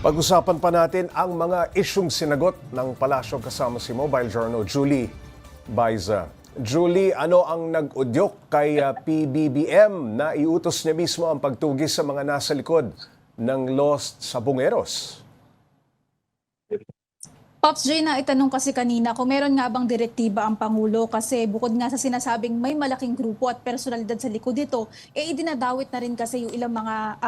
Pag-usapan pa natin ang mga isyung sinagot ng palasyo kasama si Mobile Journal Julie Baiza. Julie, ano ang nag-udyok kay PBBM na iutos niya mismo ang pagtugis sa mga nasa likod ng Lost sa Bungeros? Pops J, na itanong kasi kanina kung meron nga bang direktiba ang Pangulo kasi bukod nga sa sinasabing may malaking grupo at personalidad sa likod dito, idinadawit na rin kasi yung ilang mga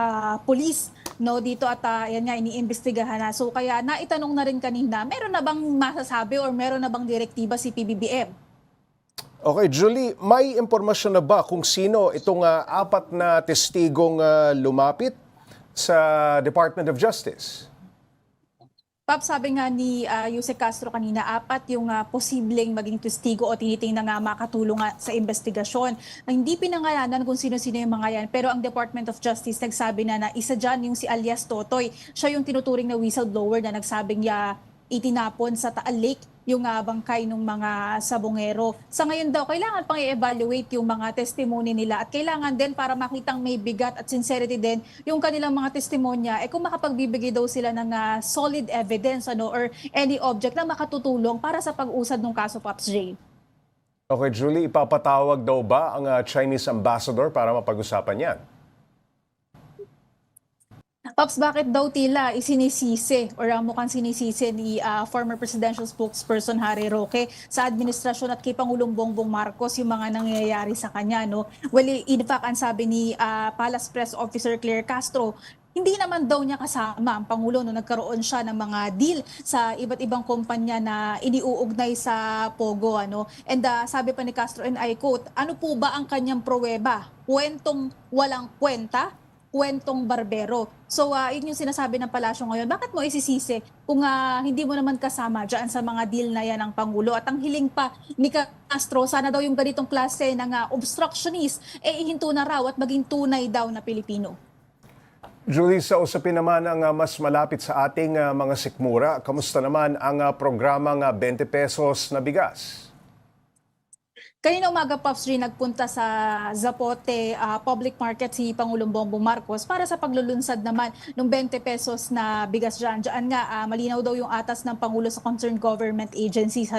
pulis no, dito at yan nga iniimbestigahan na. So kaya naitanong na rin kanina, meron na bang masasabi or meron na bang direktiba si PBBM? Okay, Julie, may impormasyon na ba kung sino itong apat na testigong lumapit sa Department of Justice? Pop, sabi nga ni Yuse Castro kanina, apat yung posibleng maging testigo o tinitingnan nga makatulong sa investigasyon. Hindi pinangalanan kung sino-sino yung mga yan, pero ang Department of Justice nagsabi na isa dyan yung si alias Totoy. Siya yung tinuturing na whistleblower na nagsabing itinapon sa Taal Lake yung bangkay ng mga sabongero. Sa ngayon daw, kailangan pang i-evaluate yung mga testimony nila at kailangan din para makitang may bigat at sincerity din yung kanilang mga testimonya, kung makapagbibigay daw sila ng solid evidence or any object na makatutulong para sa pag-usad ng kaso, Pops J. Okay, Julie, ipapatawag daw ba ang Chinese ambassador para mapag-usapan yan? Pops, bakit daw tila isinisisi or mukhang sinisisi ni former presidential spokesperson Harry Roque sa administrasyon at kay Pangulong Bongbong Marcos yung mga nangyayari sa kanya, no? Well, in fact, ang sabi ni Palace Press Officer Claire Castro, hindi naman daw niya kasama ang Pangulo no nagkaroon siya ng mga deal sa iba't ibang kumpanya na iniuugnay sa Pogo. And sabi pa ni Castro, and I quote, ano po ba ang kanyang pruweba? Kwentong walang kwenta? Kwentong barbero. So, yun yung sinasabi ng palasyo ngayon. Bakit mo isisisi kung hindi mo naman kasama dyan sa mga deal na yan ng Pangulo? At ang hiling pa ni Castro, sana daw yung ganitong klase ng obstructionist, ihinto na raw at maging tunay daw na Pilipino. Julie, sa usapin naman ang mas malapit sa ating mga sikmura, kamusta naman ang programang 20 pesos na bigas? Kanina umaga, Pops J, nagpunta sa Zapote Public Market si Pangulong Bongbong Marcos para sa paglulunsad naman ng 20 pesos na bigas dyan. Diyan nga, malinaw daw yung atas ng Pangulo sa concerned government agencies.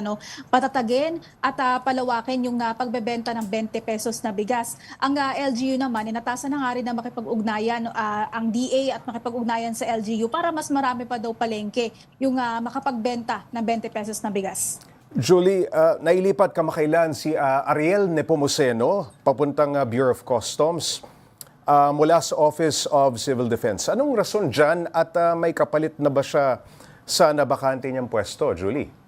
Patatagin at palawakin yung pagbebenta ng 20 pesos na bigas. Ang LGU naman, inatasan na nga rin na makipag-ugnayan ang DA at makipag-ugnayan sa LGU para mas marami pa daw palengke yung makapagbenta ng 20 pesos na bigas. Julie, nailipat kamakailan si Ariel Nepomuceno papuntang Bureau of Customs mula sa Office of Civil Defense. Anong rason dyan at may kapalit na ba siya sa nabakante niyang pwesto, Julie?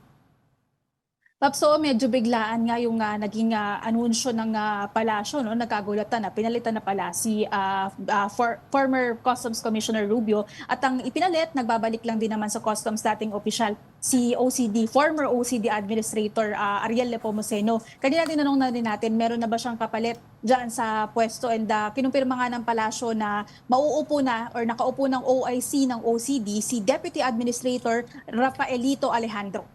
So medyo biglaan nga yung naging anunsyo ng palasyo, no? Nagkagulatan na pinalitan na pala si former Customs Commissioner Rubio at ang ipinalit, nagbabalik lang din naman sa Customs dating opisyal si former OCD Administrator Ariel Nepomuceno. Kanina tinanong na din natin, meron na ba siyang kapalit dyan sa pwesto and kinumpirma nga ng palasyo na mauupo na or nakaupo ng OIC ng OCD si Deputy Administrator Rafaelito Alejandro.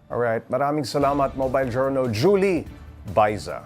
Alright, maraming salamat Mobile Journal Julie Baiza.